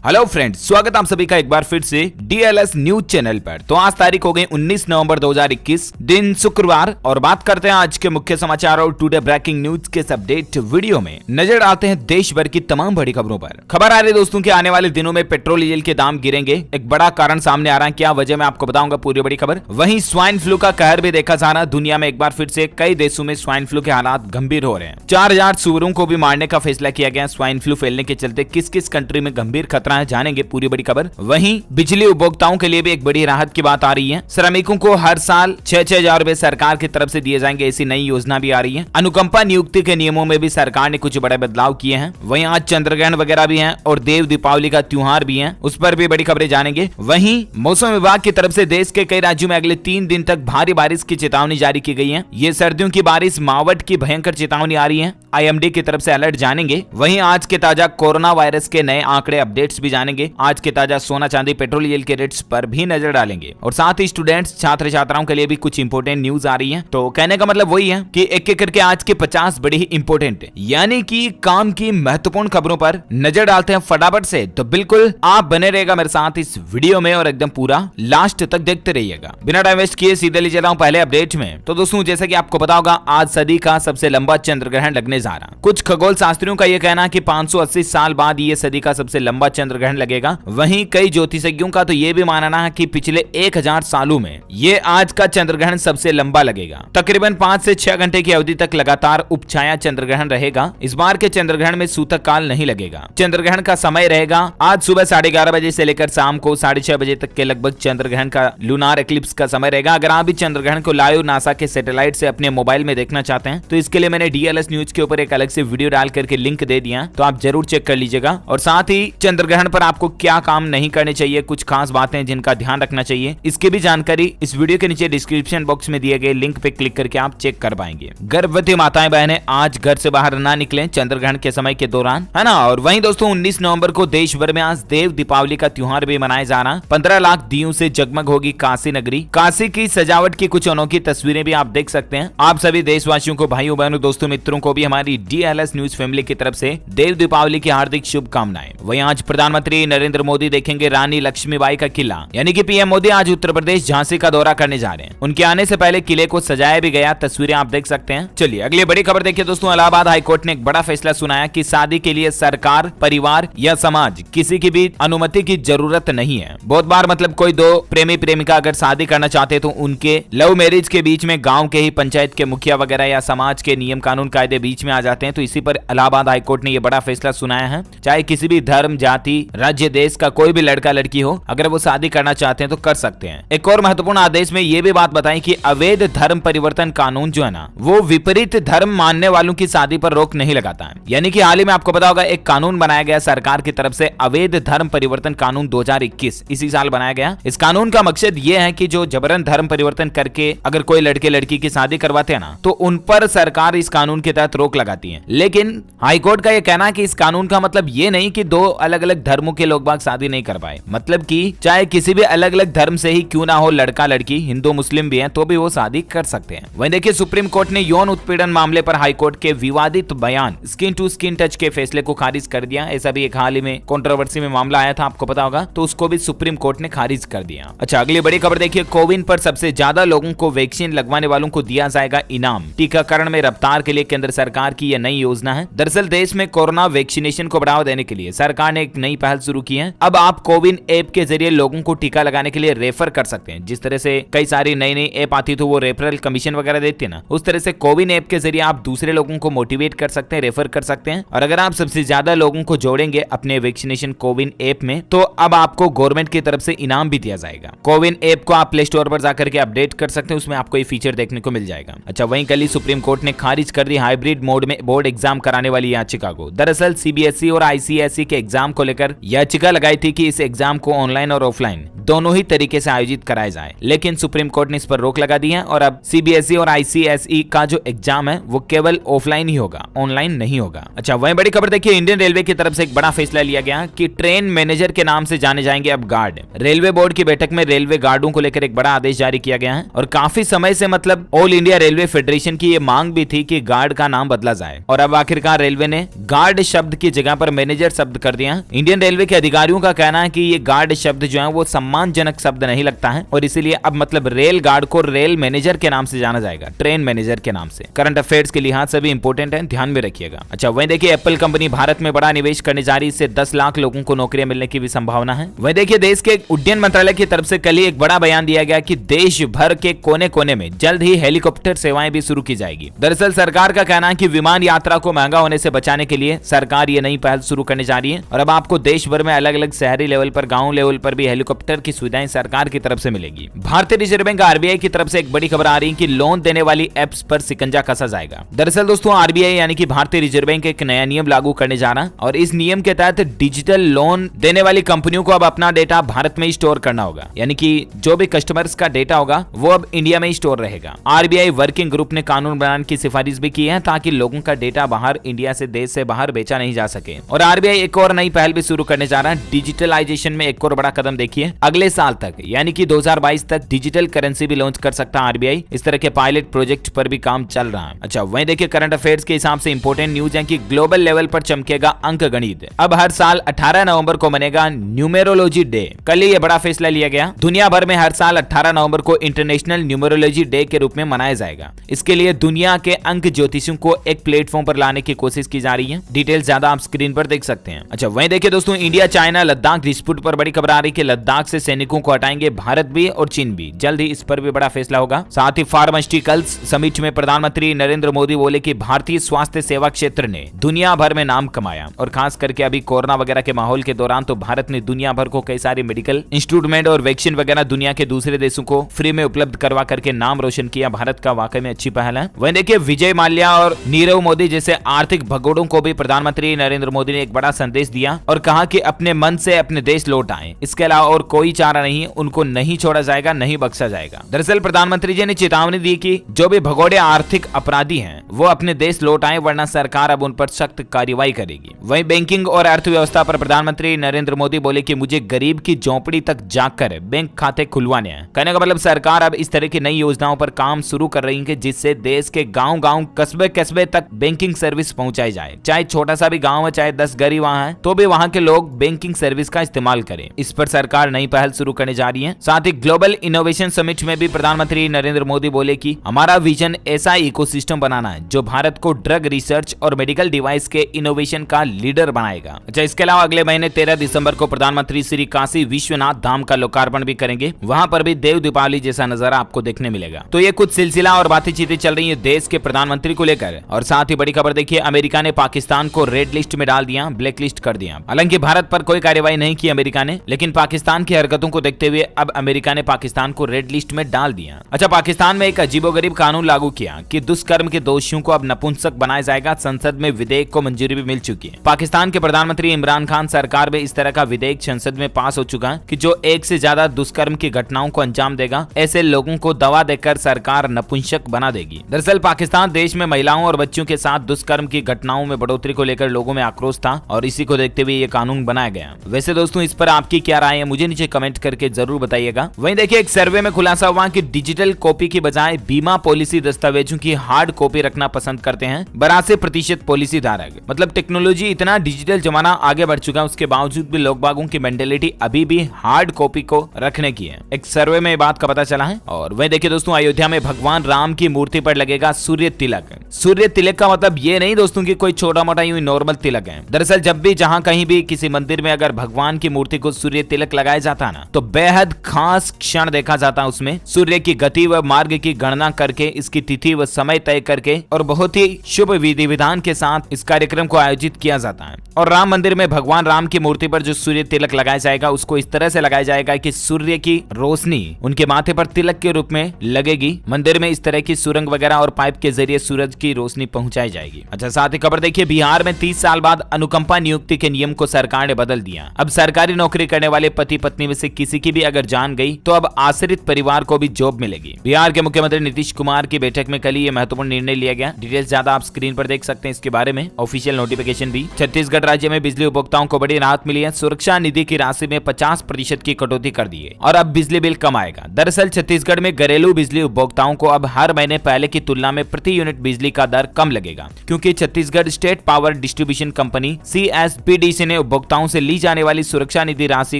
Hello friends, स्वागत आप सभी का एक बार फिर से डीएलएस न्यूज चैनल पर। तो आज तारीख हो गई 19 नवंबर 2021, दिन शुक्रवार, और बात करते हैं आज के मुख्य समाचार और टुडे ब्रेकिंग न्यूज के अपडेट वीडियो में नजर आते हैं देश भर की तमाम बड़ी खबरों पर। खबर आ रही है दोस्तों कि आने वाले दिनों में पेट्रोल डीजल के दाम गिरेंगे। एक बड़ा कारण सामने आ रहा है, क्या वजह मैं आपको बताऊंगा पूरी बड़ी खबर। वहीं स्वाइन फ्लू का कहर भी देखा जा रहा है दुनिया में। एक बार फिर से कई देशों में स्वाइन फ्लू के हालात गंभीर हो रहे हैं। 4000 सूअरों को भी मारने का फैसला किया गया। स्वाइन फ्लू फैलने के चलते किस किस कंट्री में गंभीर खतरा है, जानेंगे पूरी बड़ी खबर। वहीं बिजली उपभोक्ताओं के लिए भी एक बड़ी राहत की बात आ रही है। श्रमिकों को हर साल 6,000 रुपए सरकार की तरफ से दिए जाएंगे, ऐसी नई योजना भी आ रही है। अनुकंपा नियुक्ति के नियमों में भी सरकार ने कुछ बड़े बदलाव किए हैं। वहीं आज चंद्रग्रहण वगैरह भी है और देव दीपावली का त्योहार भी है, उस पर भी बड़ी खबरें जानेंगे। वहीं मौसम विभाग की तरफ से देश के कई राज्यों में अगले 3 दिन तक भारी बारिश की चेतावनी जारी की गई है। ये सर्दियों की बारिश, मावट की भयंकर चेतावनी आ रही है। आईएमडी की तरफ से अलर्ट जानेंगे। वहीं आज के ताजा कोरोना वायरस के नए आंकड़े अपडेट्स भी जानेंगे। आज के ताजा सोना चांदी पेट्रोल डीजल के रेट्स पर भी नजर डालेंगे और साथ ही स्टूडेंट्स छात्र छात्राओं के लिए भी कुछ इंपोर्टेंट न्यूज आ रही है। तो कहने का मतलब वही है कि एक एक करके आज के 50 बड़ी ही इंपोर्टेंट यानी कि काम की महत्वपूर्ण खबरों पर नजर डालते हैं फटाफट से। तो बिल्कुल आप बने रहेगा मेरे साथ इस वीडियो में और एकदम पूरा लास्ट तक देखते रहिएगा। बिना टाइम वेस्ट किए सीधे ले चला हूं पहले अपडेट में। तो दोस्तों जैसा कि आपको पता होगा, आज सदी का सबसे लंबा चंद्रग्रहण लगने जा रहा। कुछ खगोल शास्त्रियों का यह कहना कि 580 साल बाद ये सदी का सबसे लंबा चंद्रग्रहण लगेगा। वहीं कई ज्योतिषज्ञों का तो ये भी मानना है कि पिछले 1000 सालों में ये आज का चंद्रग्रहण सबसे लंबा लगेगा। तकरीबन 5 से 6 घंटे की अवधि तक लगातार उपछाया चंद्रग्रहण रहेगा। इस बार के चंद्रग्रहण में सूतक काल नहीं लगेगा। चंद्रग्रहण का समय रहेगा आज सुबह 11:30 बजे से लेकर शाम को 6:30 बजे तक के लगभग चंद्रग्रहण का लूनार एक्लिप्स का समय रहेगा। अगर आप भी चंद्रग्रहण को लाइव नासा के सैटेलाइट से अपने मोबाइल में देखना चाहते हैं तो इसके लिए मैंने डीएलएस न्यूज के ऊपर एक अलग से वीडियो डाल करके लिंक दे दिया, तो आप जरूर चेक कर लीजिएगा। और साथ ही चंद्रग्रहण पर आपको क्या काम नहीं करने चाहिए, कुछ खास बातें जिनका ध्यान रखना चाहिए, इसकी भी जानकारी इस वीडियो के नीचे डिस्क्रिप्शन बॉक्स में दिए गए लिंक पे क्लिक करके आप चेक कर पाएंगे। गर्भवती माताएं बहनें आज घर से बाहर ना निकलें चंद्रग्रहण के समय के दौरान, है ना। और वहीं दोस्तों 19 नवंबर को देश भर में आज देव दीपावली का त्योहार भी मनाया जा रहा। 15 लाख दियों से जगमग होगी काशी नगरी। काशी की सजावट की कुछ अनोखी तस्वीरें भी आप देख सकते हैं। आप सभी देशवासियों को, भाइयों बहनों, दोस्तों, मित्रों को भी हमारी डीएलएस न्यूज फैमिली की तरफ से देव दीपावली की हार्दिक शुभकामनाएं। वहीं आज प्रधानमंत्री नरेंद्र मोदी देखेंगे रानी लक्ष्मीबाई का किला, यानी कि पीएम मोदी आज उत्तर प्रदेश झांसी का दौरा करने जा रहे हैं। उनके आने से पहले किले को सजाया भी गया, तस्वीरें आप देख सकते हैं। चलिए अगली बड़ी खबर देखिए दोस्तों। इलाहाबाद हाईकोर्ट ने एक बड़ा फैसला सुनाया कि शादी के लिए सरकार, परिवार या समाज किसी की भी अनुमति की जरूरत नहीं है। बहुत बार मतलब कोई दो प्रेमी प्रेमिका अगर शादी करना चाहते तो उनके लव मैरिज के बीच में गाँव के ही पंचायत के मुखिया वगैरह या समाज के नियम कानून कायदे बीच में आ जाते हैं। तो इसी पर इलाहाबाद हाईकोर्ट ने यह बड़ा फैसला सुनाया है। चाहे किसी भी धर्म, जाति, राज्य, देश का कोई भी लड़का लड़की हो, अगर वो शादी करना चाहते हैं तो कर सकते हैं। एक और महत्वपूर्ण आदेश में ये भी बात बताई कि अवैध धर्म परिवर्तन कानून जो है ना, वो विपरीत धर्म मानने वालों की शादी पर रोक नहीं लगाता है। यानी कि हाल ही में आपको पता होगा एक कानून बनाया गया सरकार की तरफ से, अवैध धर्म परिवर्तन कानून 2021 इसी साल बनाया गया। इस कानून का मकसद ये है कि जो जबरन धर्म परिवर्तन करके अगर कोई लड़के लड़की की शादी करवाते हैं ना, तो उन पर सरकार इस कानून के तहत रोक लगाती है। लेकिन हाईकोर्ट का यह कहना है कि इस कानून का मतलब ये नहीं कि दो अलग अलग धर्मों के लोग बाग शादी नहीं कर पाए। मतलब कि चाहे किसी भी अलग अलग धर्म से ही क्यों ना हो, लड़का लड़की हिंदू मुस्लिम भी हैं तो भी वो शादी कर सकते हैं। वहीं देखिए सुप्रीम कोर्ट ने यौन उत्पीड़न मामले पर हाईकोर्ट के विवादित बयान स्किन टू स्किन टच के फैसले को खारिज कर दिया। ऐसा भी एक हाल ही में कंट्रोवर्सी में मामला आया था, आपको पता होगा, तो उसको भी सुप्रीम कोर्ट ने खारिज कर दिया। अच्छा अगली बड़ी खबर देखिए। कोविन पर सबसे ज्यादा लोगों को वैक्सीन लगवाने वालों को दिया जाएगा इनाम। टीकाकरण में रफ्तार के लिए केंद्र सरकार की यह नई योजना है। दरअसल देश में कोरोना वैक्सीनेशन को बढ़ावा देने के लिए सरकार ने एक नई पहल शुरू की है। अब आप कोविन ऐप के जरिए लोगों को टीका लगाने के लिए रेफर कर सकते हैं। जिस तरह से कई सारी नई नई ऐप आती तो वो रेफरल कमीशन वगैरह देती है ना, उस तरह से कोविन ऐप के जरिए आप दूसरे लोगों को मोटिवेट कर सकते हैं, रेफर कर सकते हैं। और अगर आप सबसे ज्यादा लोगों को जोड़ेंगे अपने वैक्सीनेशन कोविन ऐप में, तो अब आपको गवर्नमेंट की तरफ से इनाम भी दिया जाएगा। कोविन ऐप को आप प्ले स्टोर पर जाकर के अपडेट कर सकते हैं, उसमें आपको ये फीचर देखने को मिल जाएगा। अच्छा वहीं कल ही सुप्रीम कोर्ट ने खारिज कर दी हाइब्रिड मोड में बोर्ड एग्जाम कराने वाली याचिका को। दरअसल सीबीएसई और आईसीएसई के एग्जाम को लेकर याचिका लगाई थी कि इस एग्जाम को ऑनलाइन और ऑफलाइन दोनों ही तरीके से आयोजित कराया जाए, लेकिन सुप्रीम कोर्ट ने इस पर रोक लगा दी है और अब सीबीएसई और आईसीएसई का जो एग्जाम है वो केवल ऑफलाइन ही होगा, ऑनलाइन नहीं होगा। अच्छा वहीं बड़ी खबर देखिए, इंडियन रेलवे की तरफ से एक बड़ा फैसला लिया गया कि ट्रेन मैनेजर के नाम से जाने जाएंगे अब गार्ड। रेलवे बोर्ड की बैठक में रेलवे गार्डों को लेकर एक बड़ा आदेश जारी किया गया है और काफी समय से मतलब ऑल इंडिया रेलवे फेडरेशन की ये मांग भी थी कि गार्ड का नाम बदला जाए और अब आखिरकार रेलवे ने गार्ड शब्द की जगह पर मैनेजर शब्द कर दिया। इंडियन इंडियन रेलवे के अधिकारियों का कहना है कि ये गार्ड शब्द जो है वो सम्मानजनक शब्द नहीं लगता है और इसीलिए अब मतलब रेल गार्ड को रेल मैनेजर के नाम से जाना जाएगा, ट्रेन मैनेजर के नाम से। करंट अफेयर्स के लिहाज से भी इंपॉर्टेंट है, ध्यान में रखिएगा। अच्छा, वहीं देखिए एप्पल कंपनी भारत में बड़ा निवेश करने जा रही है, इससे 10 लाख लोगों को नौकरियां मिलने की भी संभावना है। वहीं देखिए देश के उड्डयन मंत्रालय की तरफ से कल ही एक बड़ा बयान दिया गया कि देश भर के कोने कोने में जल्द ही हेलीकॉप्टर सेवाएं भी शुरू की जाएगी। दरअसल सरकार का कहना है कि विमान यात्रा को महंगा होने से बचाने के लिए सरकार ये नई पहल शुरू करने जा रही है और अब आपको देश भर में अलग अलग शहरी लेवल पर, गांव लेवल पर भी हेलीकॉप्टर की सुविधाएं सरकार की तरफ से मिलेगी। भारतीय रिजर्व बैंक आरबीआई की तरफ से एक बड़ी खबर आ रही है कि लोन देने वाली एप्स पर सिकंजा कसा जाएगा। दरअसल दोस्तों आरबीआई यानी कि भारतीय रिजर्व बैंक एक नया नियम लागू करने जा रहा है और इस नियम के तहत डिजिटल लोन देने वाली कंपनियों को अब अपना डेटा भारत में ही स्टोर करना होगा, यानी कि जो भी कस्टमर्स का डेटा होगा वो अब इंडिया में ही स्टोर रहेगा। आरबीआई वर्किंग ग्रुप ने कानून बनाने की सिफारिश भी की है ताकि लोगों का डेटा बाहर इंडिया से, देश से बाहर बेचा नहीं जा सके। और आरबीआई एक और नई पहल भी शुरू करने जा रहा है, डिजिटलाइजेशन में एक और बड़ा कदम। देखिए अगले साल तक यानी कि 2022 तक डिजिटल करेंसी भी लॉन्च कर सकता है आरबीआई। इस तरह के पायलट प्रोजेक्ट पर भी काम चल रहा है। अच्छा, वहीं देखिए करंट अफेयर्स के हिसाब से इंपॉर्टेंट न्यूज है कि ग्लोबल लेवल पर चमकेगा अंक गणित। अब हर साल 18 नवंबर को मनेगा न्यूमेरोलॉजी डे। कल ही ये बड़ा फैसला लिया गया। दुनिया भर में हर साल 18 नवंबर को इंटरनेशनल न्यूमेरोलॉजी डे के रूप में मनाया जाएगा। इसके लिए दुनिया के अंक ज्योतिषियों को एक प्लेटफॉर्म पर लाने की कोशिश की जा रही है। डिटेल ज्यादा आप स्क्रीन पर देख सकते हैं। अच्छा, वहीं देखिए दोस्तों इंडिया चाइना लद्दाख डिस्प्यूट पर बड़ी खबर आ रही है कि लद्दाख से सैनिकों को हटाएंगे भारत भी और चीन भी। जल्द ही इस पर भी बड़ा फैसला होगा। साथ ही फार्मास्यूटिकल्स समिट में प्रधानमंत्री नरेंद्र मोदी बोले कि भारतीय स्वास्थ्य सेवा क्षेत्र ने दुनिया भर में नाम कमाया और खास करके अभी कोरोना वगैरह के माहौल के दौरान तो भारत ने दुनिया भर को कई सारे मेडिकल इंस्ट्रूमेंट और वैक्सीन वगैरह दुनिया के दूसरे देशों को फ्री में उपलब्ध करवा करके नाम रोशन किया। भारत का वाकई में अच्छी पहल है। वहीं देखिए विजय माल्या और नीरव मोदी जैसे आर्थिक भगोड़ों को भी प्रधानमंत्री नरेंद्र मोदी ने एक बड़ा संदेश दिया और कहा कि अपने मन से अपने देश लौट आए, इसके अलावा और कोई चारा नहीं, उनको नहीं छोड़ा जाएगा, नहीं बख्शा जाएगा। दरअसल प्रधानमंत्री जी ने चेतावनी दी कि जो भी भगोड़े आर्थिक अपराधी हैं वो अपने देश लौट आए वरना सरकार अब उन पर सख्त कार्रवाई करेगी। वहीं बैंकिंग और अर्थव्यवस्था पर प्रधानमंत्री नरेंद्र मोदी बोले कि मुझे गरीब की झोंपड़ी तक जाकर बैंक खाते खुलवाने हैं। कहने का मतलब सरकार अब इस तरह की नई योजनाओं पर काम शुरू कर रही है जिससे देश के गांव-गांव, कस्बे-कस्बे तक बैंकिंग सर्विस पहुंचाई जाए। चाहे छोटा सा भी गांव है, चाहे 10 घर वहां है, तो भी वहां के लोग बैंकिंग सर्विस का इस्तेमाल करें। इस पर सरकार नई पहल शुरू करने जा रही है। साथ ही ग्लोबल इनोवेशन समिट में भी प्रधानमंत्री नरेंद्र मोदी बोले कि हमारा विजन ऐसा इकोसिस्टम बनाना है जो भारत को ड्रग रिसर्च और मेडिकल डिवाइस के इनोवेशन का लीडर बनाएगा। अच्छा, इसके अलावा अगले महीने 13 दिसंबर को प्रधानमंत्री श्री काशी विश्वनाथ धाम का लोकार्पण भी करेंगे। वहां पर भी देव दीपावली जैसा नजारा आपको देखने मिलेगा। तो ये कुछ सिलसिला और बातचीतें चल रही है देश के प्रधानमंत्री को लेकर। और साथ ही बड़ी खबर देखिए, अमेरिका ने पाकिस्तान को रेड लिस्ट में डाल दिया, ब्लैक लिस्ट कर दिया। हालांकि भारत पर कोई कार्रवाई नहीं की अमेरिका ने, लेकिन पाकिस्तान की हरकतों को देखते हुए अब अमेरिका ने पाकिस्तान को रेड लिस्ट में डाल दिया। अच्छा, पाकिस्तान में एक अजीबोगरीब कानून लागू किया कि दुष्कर्म के दोषियों को अब नपुंसक बनाया जाएगा। संसद में विधेयक को मंजूरी भी मिल चुकी है। पाकिस्तान के प्रधानमंत्री इमरान खान सरकार में इस तरह का विधेयक संसद में पास हो चुका है कि जो एक से ज्यादा दुष्कर्म की घटनाओं को अंजाम देगा, ऐसे लोगों को दवा देकर सरकार नपुंसक बना देगी। दरअसल पाकिस्तान देश में महिलाओं और बच्चों के साथ दुष्कर्म की घटनाओं में बढ़ोतरी को लेकर लोगों में आक्रोश था और इसी को देखते हुए ये कानून बनाया गया। वैसे दोस्तों इस पर आपकी क्या राय है मुझे नीचे कमेंट करके जरूर बताइएगा। वहीं देखिए एक सर्वे में खुलासा हुआ कि डिजिटल कॉपी की बजाय बीमा पॉलिसी दस्तावेजों की हार्ड कॉपी रखना पसंद करते हैं 82% पॉलिसी धारक। मतलब टेक्नोलॉजी इतना डिजिटल जमाना आगे बढ़ चुका है, उसके बावजूद भी लोग बागों की मेंटेलिटी अभी भी हार्ड कॉपी को रखने की है। एक सर्वे में बात का पता चला है। और वहीं देखिए दोस्तों अयोध्या में भगवान राम की मूर्ति पर लगेगा सूर्य तिलक। सूर्य तिलक का मतलब ये नहीं दोस्तों की कोई छोटा मोटा यूं नॉर्मल तिलक है। दरअसल जब भी जहां कहीं भी किसी मंदिर में अगर भगवान की मूर्ति को सूर्य तिलक लगाया जाता है ना, तो बेहद खास क्षण देखा जाता है। उसमें सूर्य की गति व मार्ग की गणना करके, इसकी तिथि व समय तय करके और बहुत ही शुभ विधि विधान के साथ इस कार्यक्रम को आयोजित किया जाता है। और राम मंदिर में भगवान राम की मूर्ति पर जो सूर्य तिलक लगाया जाएगा उसको इस तरह से लगाया जाएगा कि सूर्य की रोशनी उनके माथे पर तिलक के रूप में लगेगी। मंदिर में इस तरह की सुरंग वगैरह और पाइप के जरिए सूरज की रोशनी पहुंचाई जाएगी। अच्छा, साथ ही खबर देखिए, बिहार में 30 साल बाद अनुकंपा नियुक्ति के नियम को सरकार ने बदल दिया। अब सरकारी नौकरी करने वाले पति पत्नी में से किसी की भी अगर जान गई तो अब आश्रित परिवार को भी जॉब मिलेगी। बिहार के मुख्यमंत्री नीतीश कुमार की बैठक में कल ये महत्वपूर्ण निर्णय लिया गया। डिटेल्स ज्यादा आप स्क्रीन पर देख सकते हैं इसके बारे में, ऑफिशियल नोटिफिकेशन भी। छत्तीसगढ़ राज्य में बिजली उपभोक्ताओं को बड़ी राहत मिली है। सुरक्षा निधि की राशि में 50% की कटौती कर दी है और अब बिजली बिल कम आएगा। दरअसल छत्तीसगढ़ में घरेलू बिजली उपभोक्ताओं को अब हर महीने पहले की तुलना में प्रति यूनिट बिजली का दर कम लगेगा, क्योंकि Chhattisgarh state power distribution company CSPDC ने उपभोक्ताओं से ली जाने वाली सुरक्षा निधि राशि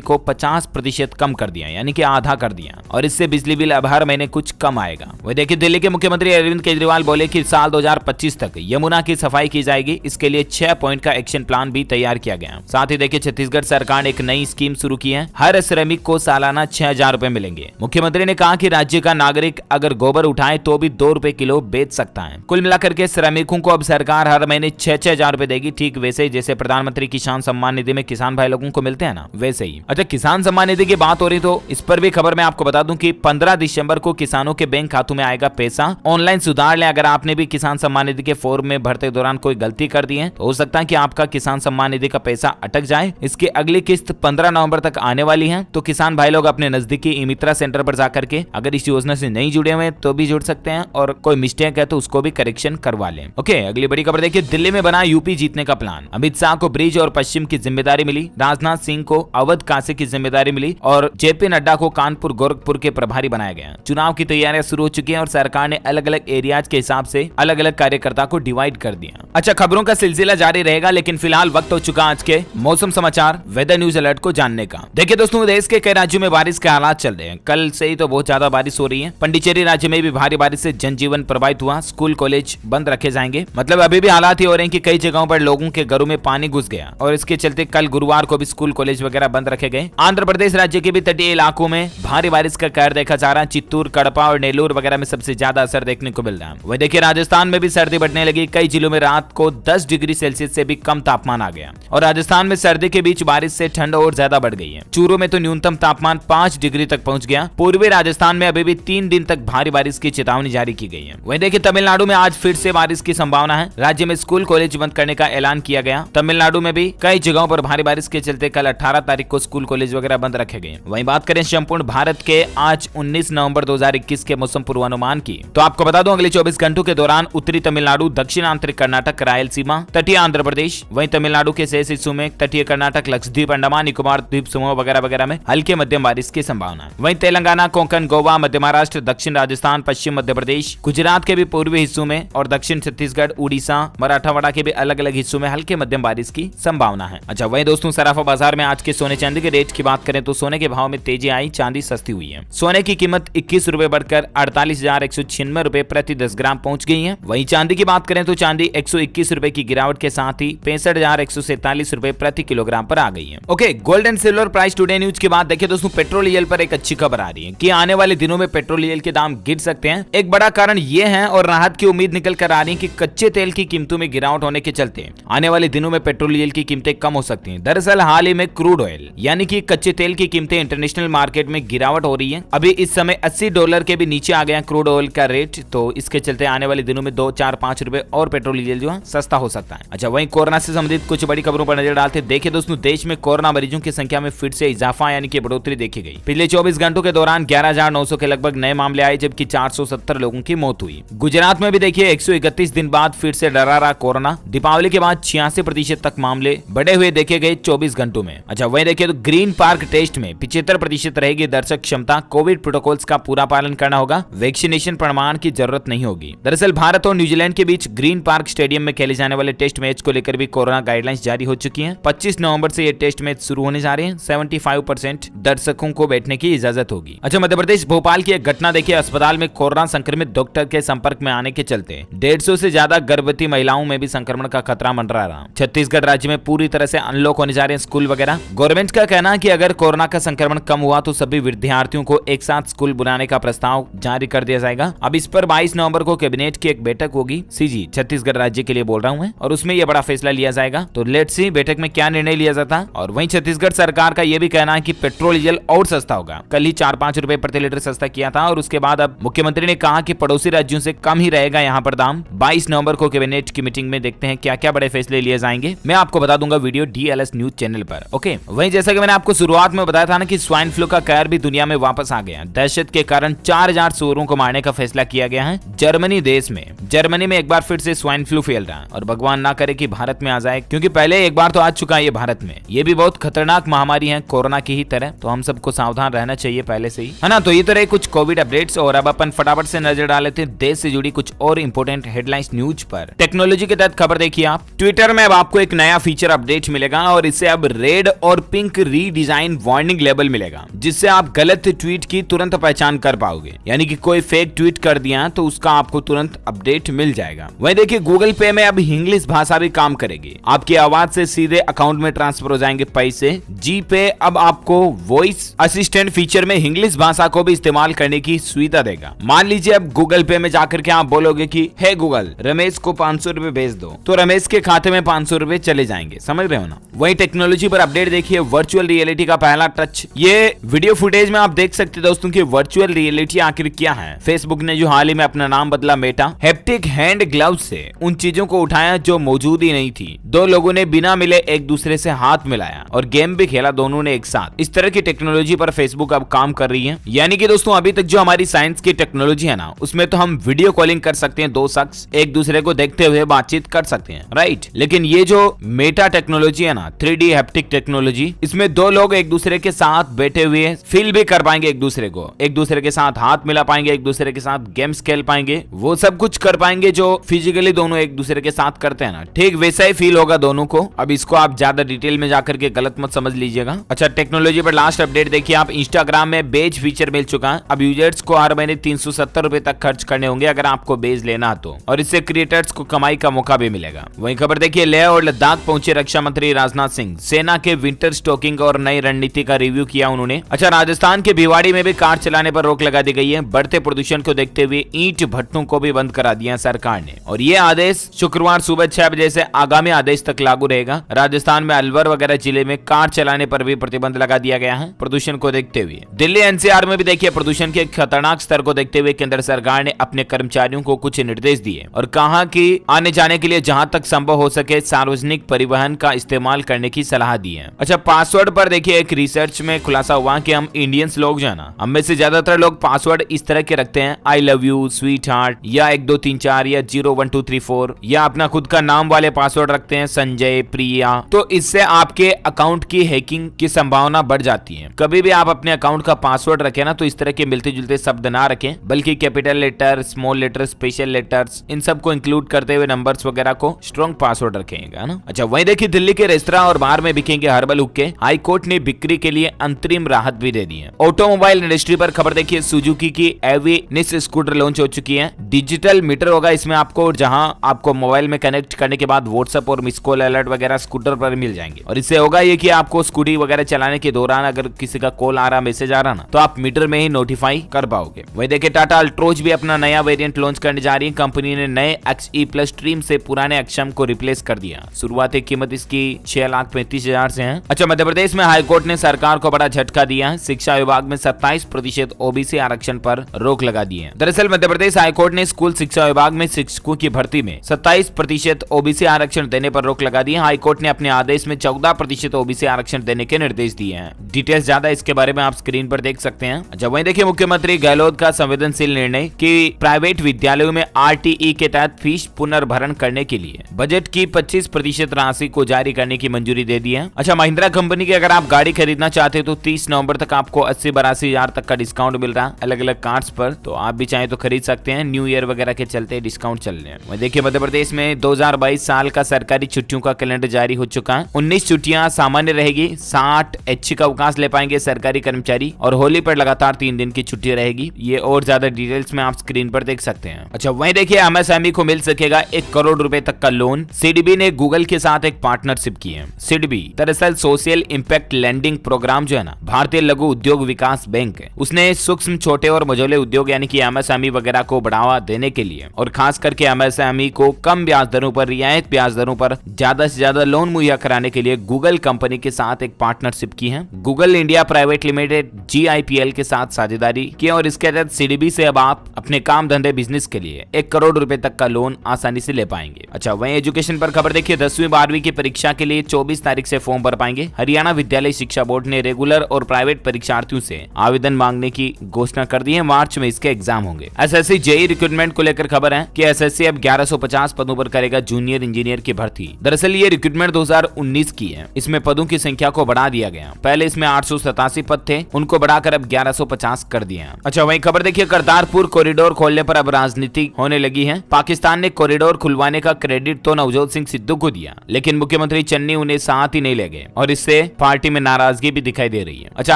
को 50% कम कर दिया, यानी कि आधा कर दिया, और इससे बिजली बिल अब हर महीने कुछ कम आएगा। वही देखिए दिल्ली के मुख्यमंत्री अरविंद केजरीवाल बोले कि साल 2025 तक यमुना की सफाई की जाएगी। इसके लिए 6 पॉइंट का एक्शन प्लान भी तैयार किया गया। साथ ही देखिए छत्तीसगढ़ सरकार ने एक नई स्कीम शुरू की है, हर श्रमिक को सालाना 6,000 रुपए मिलेंगे। मुख्यमंत्री ने कहा कि राज्य का नागरिक अगर गोबर उठाए तो भी 2 रुपए किलो बेच सकता है। कुल मिलाकर के श्रमिकों को अब सरकार हर महीने 6,000 रुपए देगी, ठीक वैसे जैसे प्रधानमंत्री किसान सम्मान निधि में किसान भाई लोगों को मिलते हैं ना, वैसे ही। अच्छा, किसान सम्मान निधि की बात हो रही तो इस पर भी खबर मैं आपको बता दूं कि 15 दिसंबर को किसानों के बैंक खातों में आएगा पैसा। ऑनलाइन सुधार लें, अगर आपने भी किसान सम्मान निधि के फॉर्म में भरते दौरान कोई गलती कर दी है तो हो सकता है कि आपका किसान सम्मान निधि का पैसा अटक जाए। इसकी अगली किस्त 15 नवंबर तक आने वाली है, तो किसान भाई लोग अपने नजदीकी ई मित्रा सेंटर पर जाकर के अगर इस योजना से नहीं जुड़े हुए तो भी जुड़ सकते हैं, और कोई मिस्टेक है तो उसको भी करेक्शन करवा लें। ओके, अगली बड़ी खबर देखिए, दिल्ली में बना यूपी जीतने का प्लान। अमित शाह को ब्रिज और पश्चिम की जिम्मेदारी मिली, राजनाथ सिंह को अवध काशी की जिम्मेदारी मिली और जेपी नड्डा को कानपुर गोरखपुर के प्रभारी बनाया गया। चुनाव की तैयारियां शुरू हो चुकी हैं और सरकार ने अलग अलग एरियाज के हिसाब से अलग अलग कार्यकर्ता को डिवाइड कर दिया। अच्छा, खबरों का सिलसिला जारी रहेगा, लेकिन फिलहाल वक्त हो चुका आज के मौसम समाचार वेदर न्यूज अलर्ट को जानने का। देखिए दोस्तों, देश के कई राज्यों में बारिश के हालात चल रहे हैं। कल से ही तो बहुत ज्यादा बारिश हो रही है। पंडिचेरी राज्य में भी भारी बारिश से जनजीवन प्रभावित हुआ, स्कूल कॉलेज बंद रखे जाएंगे। मतलब अभी भी हालात ही हो रहे हैं कि कई जगहों पर लोगों के घरों में पानी घुस गया और इसके चलते कल गुरुवार को भी स्कूल कॉलेज वगैरह बंद रखे गए। आंध्र प्रदेश राज्य के भी तटीय इलाकों में भारी बारिश का कहर देखा जा रहा है। चित्तूर, कड़पा और नेल्लोर वगैरह में सबसे ज्यादा असर देखने को मिल रहा है। वही देखिए राजस्थान में भी सर्दी बढ़ने लगी। कई जिलों में रात को 10 डिग्री सेल्सियस से भी कम तापमान आ गया और राजस्थान में सर्दी के बीच बारिश से ठंड और ज्यादा बढ़ गई है। चूरू में तो न्यूनतम तापमान 5 डिग्री तक पहुंच गया। पूर्वी राजस्थान में अभी भी 3 दिन तक भारी बारिश की चेतावनी जारी की गई है। वहीं देखिए तमिलनाडु में आज फिर से बारिश की संभावना है। राज्य में स्कूल कॉलेज बंद करने का ऐलान किया गया। तमिलनाडु में भी कई जगहों पर भारी बारिश के चलते कल 18 तारीख को स्कूल कॉलेज वगैरह बंद रखे गए। वहीं बात करें संपूर्ण भारत के आज 19 नवंबर 2021 के मौसम पूर्वानुमान की, तो आपको बता दूं अगले 24 घंटों के दौरान उत्तरी तमिलनाडु, दक्षिण आंतरिक कर्नाटक, रायलसीमा, तटीय आंध्र प्रदेश, वहीं तमिलनाडु के शेष हिस्सों में, तटीय कर्नाटक, लक्षद्वीप, अंडमान निकोबार द्वीप समूह वगैरह वगैरह में हल्के मध्यम बारिश की संभावना। वहीं तेलंगाना, कोंकण, गोवा, मध्य महाराष्ट्र, दक्षिण राजस्थान, पश्चिम मध्य प्रदेश, गुजरात के भी पूर्वी हिस्सों में और दक्षिण छत्तीसगढ़, उड़ीसा, मराठावाड़ा के भी अलग अलग हिस्सों में हल्के मध्यम बारिश की संभावना है। अच्छा, वहीं दोस्तों सराफा बाजार में आज के सोने चांदी के रेट की बात करें तो सोने के भाव में तेजी आई, चांदी सस्ती हुई है। सोने की कीमत 21 रुपए बढ़कर 48,196 रुपए प्रति 10 ग्राम पहुंच गई है। वहीं चांदी की बात करें तो चांदी 121 रुपए की गिरावट के साथ ही 65,147 रुपए प्रति किलोग्राम पर आ गई है। Okay, gold and silver price today news के बाद देखिए दोस्तों पेट्रोल डीजल पर एक अच्छी खबर आ रही है कि आने वाले दिनों में पेट्रोल डीजल के दाम गिर सकते हैं। एक बड़ा कारण ये है और राहत की उम्मीद निकल कर आ रही है कि कच्चे तेल की कीमतों में गिरावट होने के चलते आने वाले दिनों में पेट्रोल डीजल की कीमतें कम हो सकती हैं। दरअसल हाल ही में क्रूड ऑयल यानी कि कच्चे तेल की कीमतें इंटरनेशनल मार्केट में गिरावट हो रही है। अभी इस समय $80 के भी नीचे आ गया क्रूड ऑयल का रेट, तो इसके चलते आने वाले दिनों में 2, 4, 5 रुपए और पेट्रोल डीजल जो है सस्ता हो सकता है। अच्छा, वहीं कोरोना से संबंधित कुछ बड़ी खबरों पर नजर डालते देखिए दोस्तों, देश में कोरोना मरीजों की संख्या में फिर से इजाफा यानी कि बढ़ोतरी देखी गई। पिछले 24 घंटों के दौरान 11,900 के लगभग नए मामले आए, जबकि 470 लोगों की मौत हुई। गुजरात में भी देखिए 131 दिन बाद फिर से डरा रहा कोरोना। दीपावली के बाद 86% तक मामले बढ़े हुए देखे गए 24 घंटों में। अच्छा, वहीं देखिए तो ग्रीन पार्क टेस्ट में 75% रहेगी दर्शक क्षमता। कोविड प्रोटोकॉल्स का पूरा पालन करना होगा। वैक्सीनेशन प्रमाण की जरूरत नहीं होगी। दरअसल भारत और न्यूजीलैंड के बीच ग्रीन पार्क स्टेडियम में खेले जाने वाले टेस्ट मैच को लेकर भी कोरोना गाइडलाइंस जारी हो चुकी है। 25 नवंबर से ये टेस्ट मैच शुरू होने जा रहे हैं। 75% दर्शकों को बैठने की इजाजत होगी। अच्छा, मध्य प्रदेश भोपाल की एक घटना देखिए, अस्पताल में कोरोना संक्रमित डॉक्टर के संपर्क में आने के चलते 150 से ज्यादा गर्भवती महिलाओं में भी संक्रमण का खतरा मंडरा रहा। छत्तीसगढ़ राज्य में पूरी तरह से अनलॉक होने जा रहे हैं स्कूल वगैरह। गवर्नमेंट का कहना है कि अगर कोरोना का संक्रमण कम हुआ तो सभी विद्यार्थियों को एक साथ स्कूल बुलाने का प्रस्ताव जारी कर दिया जाएगा। अब इस पर 22 नवंबर को कैबिनेट की एक बैठक होगी। सीजी छत्तीसगढ़ राज्य के लिए बोल रहा हूं और उसमें यह बड़ा फैसला लिया जाएगा। तो लेट्स सी बैठक में क्या निर्णय लिया जाता है। और वहीं छत्तीसगढ़ सरकार का यह भी कहना है कि पेट्रोल डीजल और सस्ता होगा। कल ही 4-5 रुपए प्रति लीटर सस्ता किया था और उसके बाद अब मुख्यमंत्री ने कहा कि पड़ोसी राज्यों से कम ही रहेगा यहाँ पर दाम। 22 नवंबर को कैबिनेट की मीटिंग में देखते हैं क्या क्या बड़े फैसले लिए जाएंगे। मैं आपको बता दूंगा वीडियो DLS न्यूज चैनल पर। ओके, वहीं जैसा कि मैंने आपको शुरुआत में बताया था ना कि स्वाइन फ्लू का कहर भी दुनिया में वापस आ गया। दहशत के कारण 4000 सूअरों को मारने का फैसला किया गया है जर्मनी देश में। जर्मनी में एक बार फिर से स्वाइन फ्लू फैल रहा है और भगवान ना करे कि भारत में आ जाए, क्योंकि पहले एक बार तो आ चुका है ये भारत में। ये भी बहुत खतरनाक महामारी है कोरोना की ही तरह, तो हम सबको सावधान रहना चाहिए पहले से ही, है ना। तो ये तो रहे कुछ कोविड अपडेट्स और अब अपन फटाफट से नजर डाल लेते हैं देश से जुड़ी कुछ और इंपोर्टेंट हेडलाइंस न्यूज पर। टेक्नोलॉजी के तहत खबर देखिए आप, ट्विटर में अब आपको एक नया फीचर अपडेट अपडेट मिलेगा और इससे अब रेड और पिंक रीडिजाइन वार्निंग लेबल मिलेगा, जिससे आप गलत ट्वीट की तुरंत पहचान कर पाओगे। यानी कि कोई फेक ट्वीट कर दिया तो उसका आपको तुरंत अपडेट मिल जाएगा। वहीं देखिए गूगल पे में अब इंग्लिश भाषा भी काम करेगी। आपकी आवाज से सीधे अकाउंट में ट्रांसफर हो जाएंगे पैसे। जी पे अब आपको वॉइस असिस्टेंट फीचर में इंग्लिश भाषा को भी इस्तेमाल करने की सुविधा देगा। मान लीजिए अब गूगल पे में जाकर के आप बोलोगे कि हे गूगल रमेश को 500 रुपए भेज दो, तो रमेश के खाते में 500 रुपए चले जाएंगे। समझ रहे हो ना। वही टेक्नोलॉजी पर अपडेट देखिए, वर्चुअल रियलिटी का पहला टच। ये वीडियो फुटेज में आप देख सकते हैं दोस्तों कि वर्चुअल रियलिटी आखिर क्या है। फेसबुक ने जो हाल ही में अपना नाम बदला मेटा, हैप्टिक हैंड ग्लव्स से उन चीजों को उठाया जो मौजूद ही नहीं थी। दो लोगों ने बिना मिले एक दूसरे से हाथ मिलाया और गेम भी खेला दोनों ने एक साथ। इस तरह की टेक्नोलॉजी पर फेसबुक अब काम कर रही है। यानी कि दोस्तों अभी तक जो हमारी साइंस की टेक्नोलॉजी है ना, उसमें तो हम वीडियो कॉलिंग कर सकते हैं, दो शख्स एक दूसरे को देखते हुए बातचीत कर सकते हैं, राइट। लेकिन ये जो मेटा टेक्नोलॉजी है ना, 3D हैप्टिक टेक्नोलॉजी, इसमें दो लोग एक दूसरे के साथ बैठे हुए फील भी कर पाएंगे एक दूसरे को, एक दूसरे के साथ हाथ मिला पाएंगे, एक दूसरे के साथ गेम्स खेल पाएंगे, वो सब कुछ कर पाएंगे जो फिजिकली दोनों एक दूसरे के साथ करते हैं ना, ठीक वैसा ही फील होगा दोनों को। अब इसको आप ज्यादा डिटेल में जाकर के गलत मत समझ लीजिएगा। अच्छा, टेक्नोलॉजी पर लास्ट अपडेट देखिए आप, इंस्टाग्राम में बेज फीचर मिल चुका है। अब यूजर्स को हर महीने 370 रुपए तक खर्च करने होंगे अगर आपको बेज लेना तो, और इससे क्रिएटर्स को कमाई का मौका भी मिलेगा। वही खबर देखिए, लेह और लद्दाख पहुंचे रक्षा मंत्री राजनाथ सिंह। सेना के विंटर स्टॉकिंग और नई रणनीति का रिव्यू किया उन्होंने। अच्छा, राजस्थान के भिवाड़ी में भी कार चलाने पर रोक लगा दी गई है। बढ़ते प्रदूषण को देखते हुए ईंट भट्टों को भी बंद करा दिया सरकार ने, और ये आदेश शुक्रवार सुबह 6 बजे से आगामी आदेश तक लागू रहेगा। राजस्थान में अलवर वगैरह जिले में कार चलाने पर भी प्रतिबंध लगा दिया गया है प्रदूषण को देखते हुए। दिल्ली एनसीआर में भी देखिए प्रदूषण के खतरनाक स्तर को देखते हुए केंद्र सरकार ने अपने कर्मचारियों को कुछ निर्देश दिए और कहा कि आने जाने के लिए जहां तक संभव हो सके सार्वजनिक परिवहन का इस्तेमाल करने की सलाह दी है। अच्छा, पासवर्ड पर देखिए एक रिसर्च में खुलासा हुआ कि हम इंडियंस लोग जो है ना, हम में से ज्यादातर लोग पासवर्ड इस तरह के रखते हैं, I love you, sweet heart, या 1 2 3 4 या 0 1 2 3 4, या अपना खुद का नाम वाले पासवर्ड रखते हैं, संजय, प्रिया। तो इससे आपके अकाउंट की हैकिंग की संभावना बढ़ जाती है। कभी भी आप अपने अकाउंट का पासवर्ड रखें ना, तो इस तरह के मिलते जुलते शब्द ना रखें, बल्कि capital letter, small letter, special letters, इन सब को इंक्लूड करते हुए नंबर्स वगैरह को स्ट्रॉन्ग पासवर्ड रखेगा ना। अच्छा, वहीं देखिए दिल्ली के रेस्तरां और बार में बिकेंगे हर्बल हुक्के। हाई कोर्ट ने बिक्री के लिए अंतरिम राहत भी दे दी है। ऑटोमोबाइल इंडस्ट्री पर खबर देखिए, सुजुकी की एविनिस स्कूटर लॉन्च हो चुकी है। डिजिटल मीटर होगा इसमें आपको, जहां आपको मोबाइल में कनेक्ट करने के बाद व्हाट्सएप और मिस कॉल अलर्ट वगैरह स्कूटर पर मिल जाएंगे। और इससे होगा ये कि आपको स्कूटी वगैरह चलाने के दौरान अगर किसी का कॉल आ रहा, मैसेज आ रहा ना, तो आप मीटर में ही नोटिफाई कर पाओगे। वही देखिए टाटा अल्ट्रोज भी अपना नया वेरिएंट लॉन्च करने जा रही है। कंपनी ने नए XE प्लस स्ट्रीम से पुराने अक्षम को रिप्लेस कर दिया। शुरुआती कीमत इसकी 6,35,000 से है। अच्छा, मध्य प्रदेश में हाईकोर्ट ने सरकार को बड़ा झटका दिया है। शिक्षा विभाग में 27% OBC आरक्षण पर रोक लगा दी है। दरअसल मध्य प्रदेश हाईकोर्ट ने स्कूल शिक्षा विभाग में शिक्षकों की भर्ती में 27% OBC आरक्षण देने पर रोक लगा दी है। हाईकोर्ट ने अपने आदेश में 14% OBC आरक्षण देने के निर्देश दिए हैं। डिटेल्स ज्यादा इसके बारे में आप स्क्रीन पर देख सकते हैं। अच्छा, वहीं देखिए मुख्यमंत्री गहलोत का संवेदनशील निर्णय कि प्राइवेट विद्यालयों में RTE के तहत फीस पुनर्भरण करने के लिए बजट की 25% राशि को जारी करने की मंजूरी दे दी है। अच्छा, महिंद्रा कंपनी की अगर आप गाड़ी खरीदना चाहते हो तो 30 नवंबर तक आपको 80-82 हजार तक का डिस्काउंट मिल रहा है अलग अलग कार्ड्स पर, तो आप भी चाहे तो खरीद सकते हैं। न्यू ईयर वगैरह के चलते डिस्काउंट चल रहे हैं। देखिए मध्य प्रदेश में 2022 साल का सरकारी छुट्टियों का कैलेंडर जारी हो चुका है। 19 छुट्टियां सामान्य रहेगी, 60 ऐच्छिक अवकाश ले पाएंगे सरकारी कर्मचारी, और होली पर लगातार 3 दिन की छुट्टी रहेगी। ये और ज्यादा डिटेल्स में आप स्क्रीन पर देख सकते हैं। अच्छा, वहीं देखिए MSME को मिल सकेगा 1 करोड़ रुपए तक का लोन। सिडबी ने गूगल के साथ एक पार्टनरशिप की है। सिडबी दरअसल सोशल इंपैक्ट लेंडिंग प्रोग्राम जो है ना, भारतीय लघु उद्योग विकास बैंक है, उसने सूक्ष्म, छोटे और मझोले उद्योग यानी कि MSME वगैरह को बढ़ावा देने के लिए और खास करके MSME को कम ब्याज दरों पर, रियायत ब्याज दरों पर ज्यादा से ज्यादा लोन मुहैया कराने के लिए गूगल कंपनी के साथ एक पार्टनरशिप की है। Google India private limited GIPL के साथ साझेदारी की और इसके तहत सिडबी से अब आप अपने काम धंधे बिजनेस के लिए 1 करोड़ रुपए तक का लोन आसानी से ले पाएंगे। अच्छा, वहीं एजुकेशन पर खबर देखिए, 10वीं 12वीं की परीक्षा के लिए 24 तारीख से फॉर्म भर पाएंगे। हरियाणा विद्यालय शिक्षा बोर्ड ने रेगुलर और और प्राइवेट परीक्षार्थियों से आवेदन मांगने की घोषणा कर दी है। मार्च में इसके एग्जाम होंगे। एसएससी जेईई रिक्रूटमेंट को लेकर खबर है कि एसएससी अब 1150 पदों पर करेगा जूनियर इंजीनियर की भर्ती। दरअसल ये रिक्रूटमेंट 2019 की है। इसमें पदों की संख्या को बढ़ा दिया गया। पहले इसमें 887 पद थे, उनको बढ़ाकर अब 1150 कर दिए हैं। अच्छा, वहीं खबर देखिए, करतारपुर कॉरिडोर खोलने पर अब राजनीति होने लगी है। पाकिस्तान ने कॉरिडोर खुलवाने का क्रेडिट तो नवजोत सिंह सिद्धू को दिया, लेकिन मुख्यमंत्री चन्नी उन्हें साथ ही नहीं ले गए और इससे पार्टी में नाराजगी भी दिखाई दे रही है। अच्छा,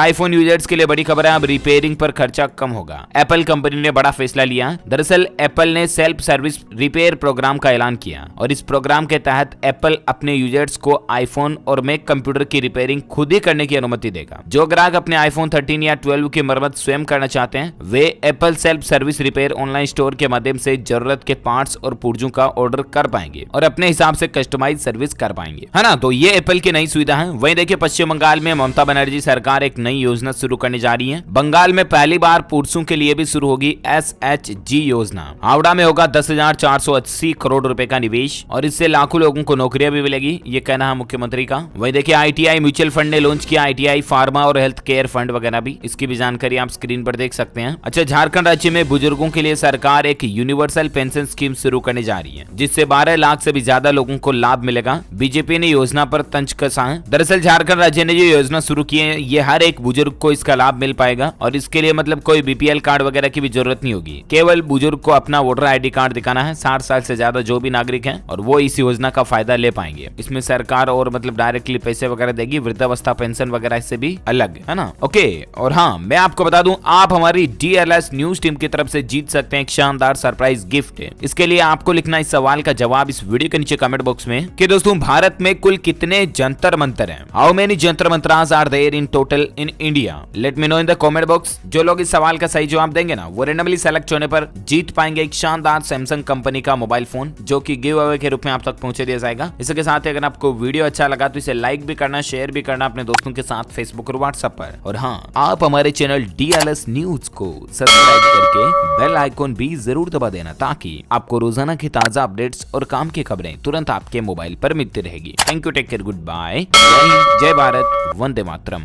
आईफोन यूजर्स के लिए बड़ी खबर है, अब रिपेयरिंग पर खर्चा कम होगा। एप्पल कंपनी ने बड़ा फैसला लिया। दरअसल एप्पल ने सेल्फ सर्विस रिपेयर प्रोग्राम का ऐलान किया और इस प्रोग्राम के तहत एप्पल अपने यूजर्स को आईफोन और मैक कंप्यूटर की रिपेयरिंग खुद ही करने की अनुमति देगा। जो ग्राहक अपने आईफोन 13 या 12 की मरम्मत स्वयं करना चाहते हैं, वे Apple self service repair online store के माध्यम से जरूरत के पार्ट्स और पुर्जों का ऑर्डर कर पाएंगे और अपने हिसाब से कस्टमाइज सर्विस कर पाएंगे, है ना। तो ये एप्पल की नई सुविधा है। वहीं देखिए, पश्चिम बंगाल में ममता बनर्जी सरकार एक नई योजना शुरू करने जा रही है। बंगाल में पहली बार पुरुषों के लिए भी शुरू होगी SHG योजना। हावड़ा में होगा 10,480 करोड़ रुपए का निवेश और इससे लाखों लोगों को नौकरियां भी मिलेगी, ये कहना है मुख्यमंत्री का। वहीं देखिए, ITI म्यूचुअल फंड ने लॉन्च किया ITI फार्मा और हेल्थ केयर फंड वगैरह भी। इसकी भी जानकारी आप स्क्रीन पर देख सकते हैं। अच्छा, झारखंड राज्य में बुजुर्गों के लिए सरकार एक यूनिवर्सल पेंशन स्कीम शुरू करने जा रही है, जिससे 12 लाख से भी ज्यादा लोगों को लाभ मिलेगा। बीजेपी ने योजना पर तंज कसा है। दरअसल झारखंड राज्य ने जो योजना शुरू की है, ये हर एक बुजुर्ग को इसका लाभ मिल पाएगा और इसके लिए मतलब कोई BPL कार्ड वगैरह की भी जरूरत नहीं होगी। केवल बुजुर्ग को अपना वोटर ID कार्ड दिखाना है। 60 साल से ज्यादा जो भी नागरिक हैं और वो इस योजना का फायदा ले पाएंगे। इसमें सरकार और मतलब डायरेक्टली पैसे वगैरह देगी। वृद्धावस्था पेंशन वगैरह इससे भी अलग है ना। ओके, और हाँ, मैं आपको बता दूं, आप हमारी DLS न्यूज टीम की तरफ से जीत सकते हैं एक शानदार सरप्राइज गिफ्ट। इसके लिए आपको लिखना इस सवाल का जवाब इस वीडियो के नीचे कमेंट बॉक्स में कि दोस्तों, भारत में कुल कितने जंतर मंतर हैं? हाउ मेनी जंतर मंतरास are there in total in India? Let me know in the comment box. जो लोग इस सवाल का सही जवाब देंगे ना, वो रेंडमली सेलेक्ट होने पर जीत पाएंगे एक शानदार सैमसंग कंपनी का मोबाइल फोन, जो कि गिव अवे के रूप में आप तक पहुंचे दिया जाएगा। इसके साथ ही अगर आपको वीडियो अच्छा लगा तो इसे लाइक भी करना, शेयर भी करना अपने दोस्तों के साथ फेसबुक और व्हाट्सएप पर। और हाँ, आप हमारे चैनल DLS न्यूज को सब्सक्राइब करके बेल आइकॉन भी जरूर दबा देना, ताकि आपको रोजाना की ताजा अपडेट्स और काम की खबरें तुरंत आपके मोबाइल पर मिलती रहेगी। Thank you, take care, good bye, जय हिंद, जय भारत, वंदे मातरम।